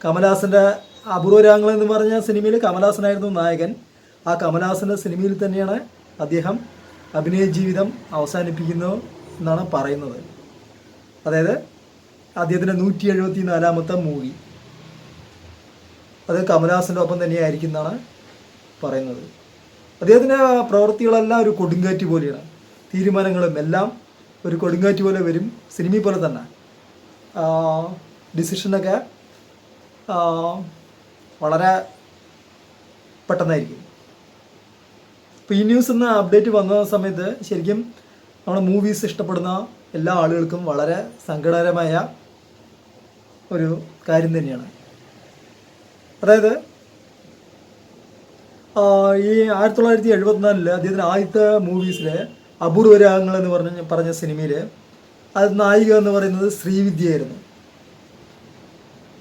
കമലഹാസൻ്റെ അപൂർവരാഗങ്ങൾ എന്ന് പറഞ്ഞ സിനിമയിൽ കമലഹാസനായിരുന്നു നായകൻ. ആ കമലഹാസൻ്റെ സിനിമയിൽ തന്നെയാണ് അദ്ദേഹം അഭിനയ ജീവിതം അവസാനിപ്പിക്കുന്നു എന്നാണ് പറയുന്നത്. അതായത് അദ്ദേഹത്തിൻ്റെ 174ാമത്തെ മൂവി അത് കമലഹാസൻ്റെ ഒപ്പം തന്നെയായിരിക്കും എന്നാണ് പറയുന്നത്. അദ്ദേഹത്തിൻ്റെ പ്രവൃത്തികളെല്ലാം ഒരു കൊടുങ്കാറ്റ് പോലെയാണ്. തീരുമാനങ്ങളും എല്ലാം ഒരു കൊടുങ്കാറ്റ് പോലെ വരും. സിനിമയിൽ പോലെ തന്നെ ഡിസിഷനൊക്കെ വളരെ പെട്ടെന്നായിരിക്കും. ഇപ്പോൾ ഈ ന്യൂസ് എന്ന അപ്ഡേറ്റ് വന്ന സമയത്ത് ശരിക്കും നമ്മുടെ മൂവീസ് ഇഷ്ടപ്പെടുന്ന എല്ലാ ആളുകൾക്കും വളരെ സങ്കടകരമായ ഒരു കാര്യം തന്നെയാണ്. അതായത് ഈ 1974 അദ്ദേഹത്തിന് ആദ്യത്തെ മൂവീസിലെ അപൂർവരാഗങ്ങൾ എന്ന് പറഞ്ഞ സിനിമയിൽ അത് നായിക എന്ന് പറയുന്നത് ശ്രീവിദ്യയായിരുന്നു.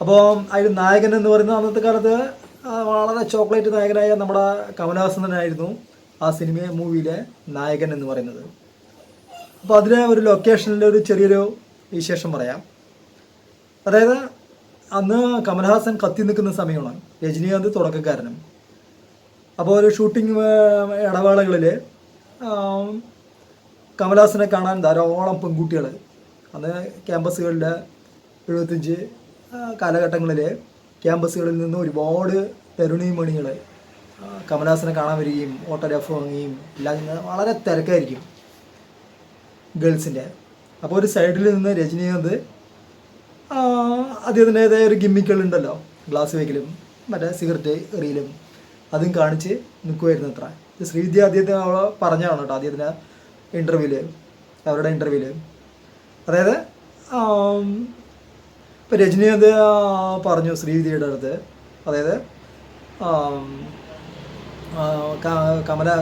അപ്പോൾ അതിൽ നായകൻ എന്ന് പറയുന്നത് അന്നത്തെ കാലത്ത് വളരെ ചോക്ലേറ്റ് നായകനായ നമ്മുടെ കമലഹാസൻ തന്നെയായിരുന്നു ആ മൂവിയിലെ നായകൻ എന്ന് പറയുന്നത്. അപ്പോൾ അതിലെ ഒരു ലൊക്കേഷനിലെ ഒരു ചെറിയൊരു വിശേഷം പറയാം. അതായത് അന്ന് കമലഹാസൻ കത്തി നിൽക്കുന്ന സമയമാണ്, രജനീകാന്ത് തുടക്കക്കാരനും. അപ്പോൾ ഒരു ഷൂട്ടിംഗ് ഇടവേളകളിൽ കമലഹാസനെ കാണാൻ ധാരാളം പെൺകുട്ടികൾ, അന്ന് ക്യാമ്പസുകളിൽ 75 കാലഘട്ടങ്ങളിൽ ക്യാമ്പസുകളിൽ നിന്ന് ഒരുപാട് തരുണീമണികൾ കമലഹാസനെ കാണാൻ വരികയും ഓട്ടോഗ്രാഫ് വാങ്ങുകയും എല്ലാം വളരെ തിരക്കായിരിക്കും ഗേൾസിൻ്റെ. അപ്പോൾ ഒരു സൈഡിൽ നിന്ന് രജനീകാന്ത് അദ്ദേഹത്തിൻ്റെതായ ഒരു ഗിമ്മിക്കുകളുണ്ടല്ലോ, ഗ്ലാസ് വെക്കലും മറ്റേ സിഗരറ്റ് എറിയലും അതും കാണിച്ച് നിൽക്കുമായിരുന്നു അത്ര. ഇത് ശ്രീവിദ്യ അദ്ദേഹത്തിന് പറഞ്ഞതാണ് കേട്ടോ അദ്ദേഹത്തിൻ്റെ അവരുടെ ഇൻ്റർവ്യൂവിൽ. അതായത് ഇപ്പോൾ രജനീകാന്ത് പറഞ്ഞു ശ്രീവിദ്യയുടെ അടുത്ത്, അതായത്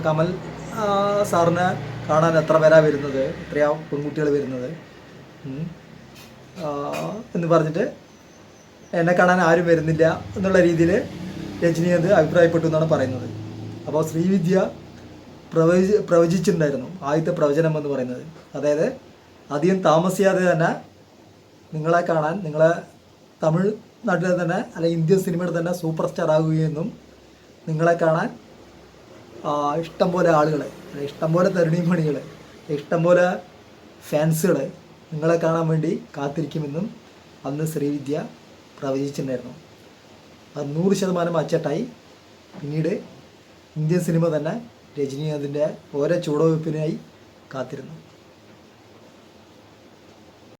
കമൽ സാറിനെ കാണാൻ എത്ര പേരാ വരുന്നത്, എത്രയാ പെൺകുട്ടികൾ വരുന്നത് എന്ന് പറഞ്ഞിട്ട് എന്നെ കാണാൻ ആരും വരുന്നില്ല എന്നുള്ള രീതിയിൽ രജനീകാന്ത് അഭിപ്രായപ്പെട്ടു എന്നാണ് പറയുന്നത്. അപ്പോൾ ശ്രീവിദ്യ പ്രവചിച്ചിട്ടുണ്ടായിരുന്നു ആദ്യത്തെ പ്രവചനം എന്ന് പറയുന്നത്. അതായത് അധികം താമസിയാതെ തന്നെ നിങ്ങളെ കാണാൻ, നിങ്ങളെ തമിഴ്നാട്ടിലെ തന്നെ അല്ലെങ്കിൽ ഇന്ത്യൻ സിനിമയുടെ തന്നെ സൂപ്പർ സ്റ്റാർ ആകുകയെന്നും നിങ്ങളെ കാണാൻ ഇഷ്ടംപോലെ ആളുകൾ, ഇഷ്ടംപോലെ തരുണീമണികൾ, ഇഷ്ടംപോലെ ഫാൻസുകൾ നിങ്ങളെ കാണാൻ വേണ്ടി കാത്തിരിക്കുമെന്നും അന്ന് ശ്രീവിദ്യ പ്രവചിച്ചിട്ടുണ്ടായിരുന്നു. അത് 100% അച്ചട്ടായി. പിന്നീട് ഇന്ത്യൻ സിനിമ തന്നെ രജനീകാന്തിൻ്റെ ഓരോ ചുവടുവയ്പ്പിനായി കാത്തിരുന്നു.